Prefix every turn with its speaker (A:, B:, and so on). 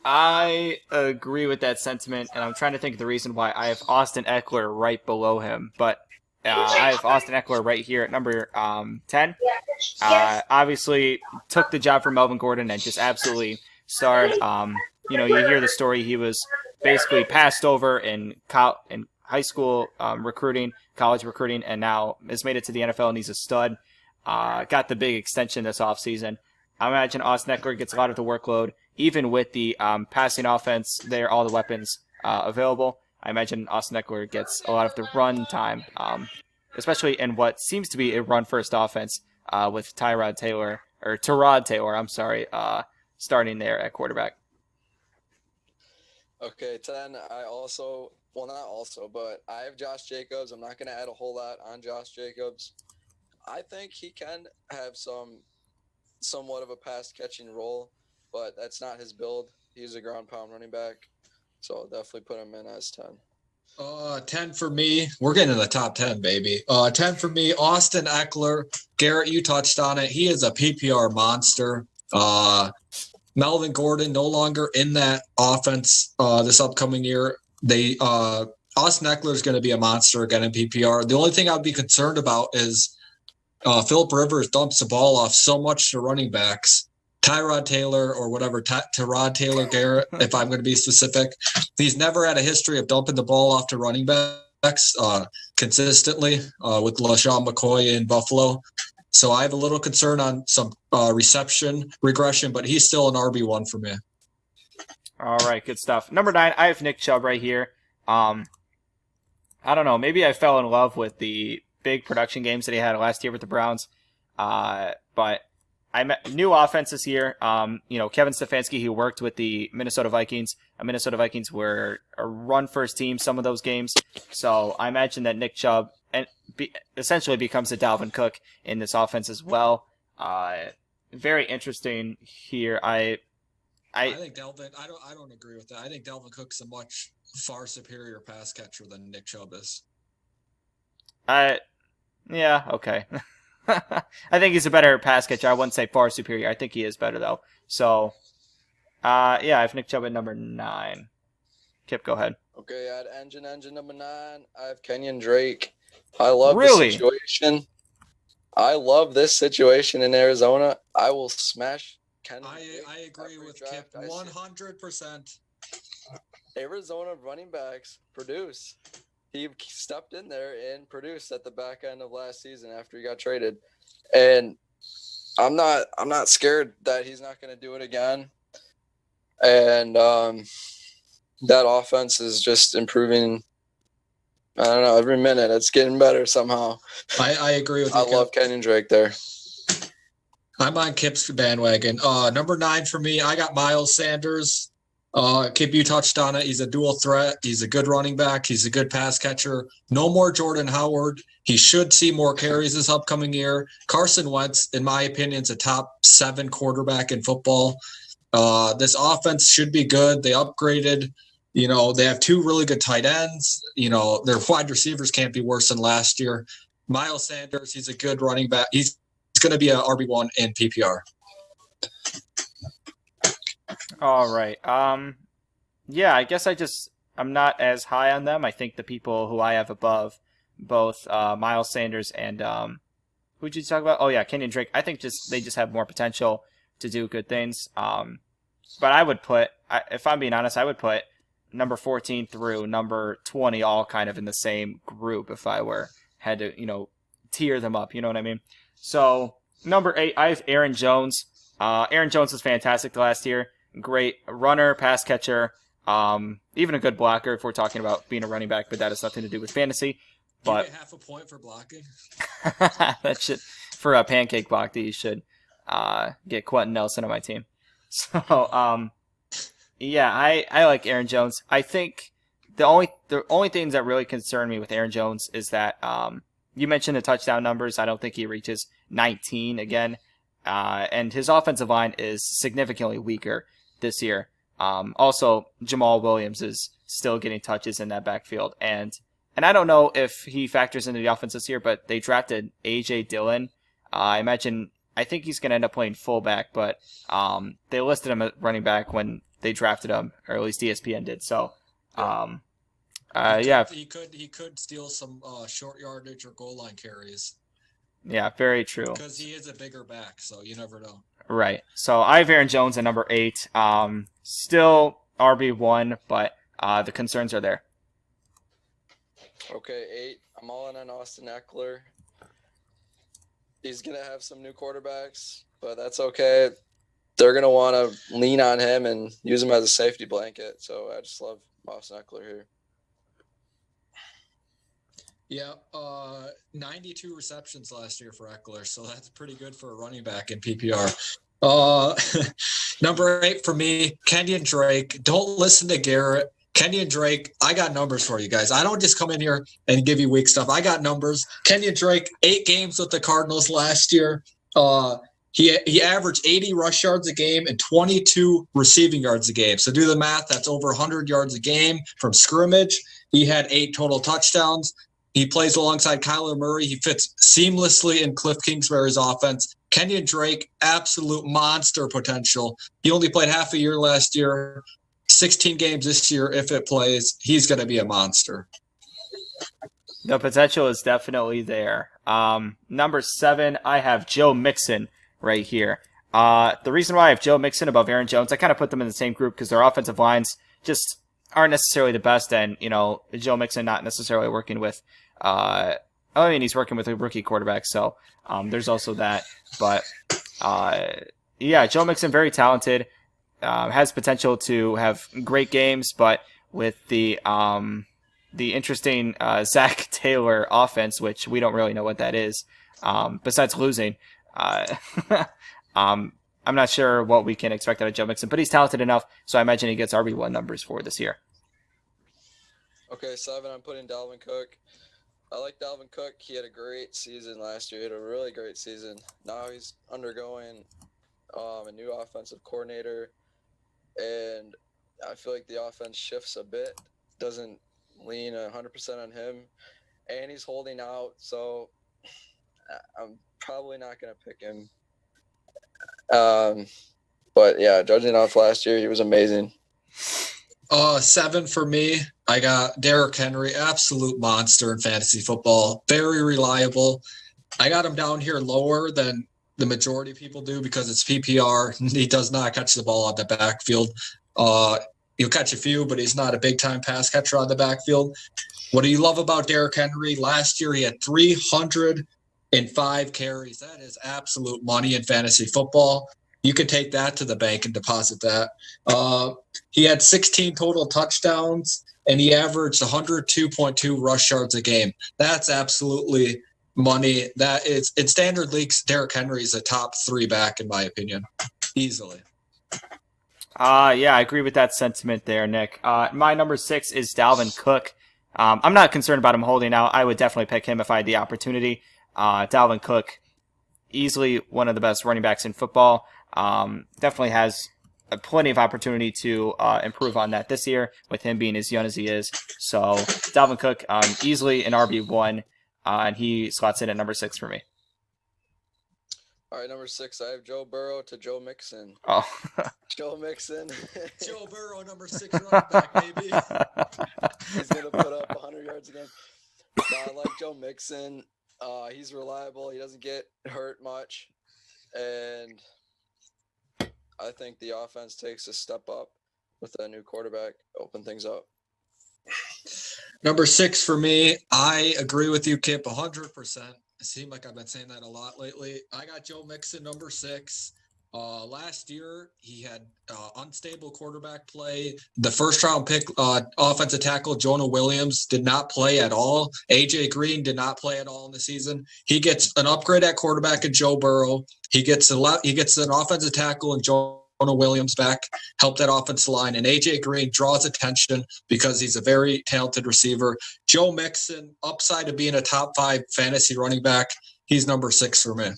A: I agree with that sentiment, and I'm trying to think of the reason why I have Austin Eckler right below him, but I have Austin Eckler right here at number 10. Obviously, took the job from Melvin Gordon and just absolutely starred. You hear the story. He was basically passed over in high school recruiting, college recruiting, and now has made it to the NFL and he's a stud. Got the big extension this offseason. I imagine Austin Eckler gets a lot of the workload, even with the passing offense there, all the weapons available. I imagine Austin Eckler gets a lot of the run time, especially in what seems to be a run-first offense with Tyrod Taylor, I'm sorry, starting there at quarterback.
B: Okay, 10, not also, but I have Josh Jacobs. I'm not going to add a whole lot on Josh Jacobs. I think he can have somewhat of a pass-catching role, but that's not his build. He's a ground-pound running back, so I'll definitely put him in as 10.
C: 10 for me. We're getting to the top 10, baby. 10 for me, Austin Eckler. Garrett, you touched on it. He is a PPR monster. Melvin Gordon no longer in that offense this upcoming year. Austin Eckler is going to be a monster again in PPR. The only thing I would be concerned about is Philip Rivers dumps the ball off so much to running backs. Tyrod Taylor or whatever, Tyrod Taylor Garrett, if I'm going to be specific. He's never had a history of dumping the ball off to running backs consistently with LaShawn McCoy in Buffalo. So I have a little concern on some reception regression, but he's still an RB1 for me.
A: All right, good stuff. Number 9, I have Nick Chubb right here. I don't know, maybe I fell in love with the big production games that he had last year with the Browns, but new offense this year. Kevin Stefanski, who worked with the Minnesota Vikings. Minnesota Vikings were a run-first team some of those games. So I imagine that Nick Chubb essentially becomes a Dalvin Cook in this offense as well. Very interesting here.
C: I think Dalvin. I don't agree with that. I think Dalvin Cook's a much far superior pass catcher than Nick Chubb is.
A: Yeah, okay. I think he's a better pass catcher. I wouldn't say far superior. I think he is better, though. So, I have Nick Chubb at number 9. Kip, go ahead.
B: Okay, I had engine number 9. I have Kenyon Drake. I love the situation. I love this situation in Arizona. I will smash Kenyon Drake.
C: I agree with Kip 100%.
B: Arizona running backs produce. He stepped in there and produced at the back end of last season after he got traded. And I'm not scared that he's not going to do it again. And that offense is just improving. I don't know, every minute it's getting better somehow.
C: I agree with you.
B: I love Kenyon Drake there.
C: I'm on Kip's bandwagon. Number 9 for me, I got Miles Sanders. Kip, you touched on it. He's a dual threat. He's a good running back. He's a good pass catcher. No more Jordan Howard. He should see more carries this upcoming year. Carson Wentz, in my opinion, is a top 7 quarterback in football. This offense should be good. They upgraded. They have 2 really good tight ends. Their wide receivers can't be worse than last year. Miles Sanders, he's a good running back. He's going to be an RB1 in PPR.
A: All right. Yeah, I guess I'm not as high on them. I think the people who I have above both Miles Sanders and who'd you talk about? Oh yeah, Kenyon Drake. I think they just have more potential to do good things. But I would if I'm being honest, I would put number 14 through number 20 all kind of in the same group if I had to tier them up. You know what I mean? So number 8, I have Aaron Jones. Aaron Jones was fantastic last year. Great runner, pass catcher, even a good blocker if we're talking about being a running back, but that has nothing to do with fantasy. But
C: you get half a point for blocking.
A: That should, for a pancake block, that you should get Quentin Nelson on my team. So, yeah, I like Aaron Jones. I think the only things that really concern me with Aaron Jones is that you mentioned the touchdown numbers. I don't think he reaches 19 again, and his offensive line is significantly weaker this year. Also, Jamal Williams is still getting touches in that backfield, and I don't know if he factors into the offense this year, but they drafted A.J. Dillon. I imagine I think he's going to end up playing fullback, but they listed him at running back when they drafted him, or at least ESPN did. So, yeah,
C: he could steal some short yardage or goal line carries
A: yeah, very true.
C: because he is a bigger back, so you never know.
A: Right. So I have Aaron Jones at number 8. Still RB1, but the concerns are there.
B: Okay, 8. I'm all in on Austin Eckler. He's going to have some new quarterbacks, but that's okay. They're going to want to lean on him and use him as a safety blanket. So I just love Austin Eckler here.
C: Yeah, 92 receptions last year for Eckler, so that's pretty good for a running back in PPR. Number 8 for me, Kenyon Drake. Don't listen to Garrett. Kenyon Drake, I got numbers for you guys. I don't just come in here and give you weak stuff. I got numbers. Kenyon Drake, 8 games with the Cardinals last year. He averaged 80 rush yards a game and 22 receiving yards a game. So do the math. That's over 100 yards a game from scrimmage. He had 8 total touchdowns. He plays alongside Kyler Murray. He fits seamlessly in Cliff Kingsbury's offense. Kenyon Drake, absolute monster potential. He only played half a year last year. 16 games this year. If it plays, he's going to be a monster.
A: The potential is definitely there. Number 7, I have Joe Mixon right here. The reason why I have Joe Mixon above Aaron Jones, I kind of put them in the same group because their offensive lines just aren't necessarily the best, and Joe Mixon not necessarily working with he's working with a rookie quarterback, so there's also that. But yeah, Joe Mixon, very talented, has potential to have great games, but with the interesting Zach Taylor offense, which we don't really know what that is, besides losing. I'm not sure what we can expect out of Joe Mixon, but he's talented enough, so I imagine he gets RB1 numbers for this year.
B: Okay, 7, I'm putting Dalvin Cook. I like Dalvin Cook. He had a great season last year. He had a really great season. Now he's undergoing a new offensive coordinator, and I feel like the offense shifts a bit, doesn't lean 100% on him, and he's holding out, so I'm probably not going to pick him. But yeah, judging off last year, he was amazing.
C: 7 for me. I got Derrick Henry, absolute monster in fantasy football, very reliable. I got him down here lower than the majority of people do because it's PPR. He does not catch the ball out the backfield. He'll catch a few, but he's not a big-time pass catcher on the backfield. What do you love about Derrick Henry? Last year he had 305 carries. That is absolute money in fantasy football. You can take that to the bank and deposit that. He had 16 total touchdowns, and he averaged 102.2 rush yards a game. That's absolutely money. That is in standard leagues. Derrick Henry is a top 3 back in my opinion, easily.
A: Yeah, I agree with that sentiment there, Nick. My number 6 is Dalvin Cook. I'm not concerned about him holding out. I would definitely pick him if I had the opportunity. Dalvin Cook, easily one of the best running backs in football. Definitely has plenty of opportunity to improve on that this year with him being as young as he is. So Dalvin Cook, easily an RB1, and he slots in at number 6 for me.
B: All right, number 6, I have Joe Burrow to Joe Mixon.
A: Oh,
B: Joe Mixon.
C: Joe Burrow, number 6 running back, baby.
B: He's going to put up 100 yards again. I like Joe Mixon. He's reliable. He doesn't get hurt much. And I think the offense takes a step up with a new quarterback, open things up.
C: Number 6 for me. I agree with you, Kip, 100%. It seemed like I've been saying that a lot lately. I got Joe Mixon, number 6. Last year, he had unstable quarterback play. The first-round pick offensive tackle, Jonah Williams, did not play at all. A.J. Green did not play at all in the season. He gets an upgrade at quarterback in Joe Burrow. He gets an offensive tackle in Jonah Williams back, help that offensive line. And A.J. Green draws attention because he's a very talented receiver. Joe Mixon, upside of being a top 5 fantasy running back. He's number 6 for me.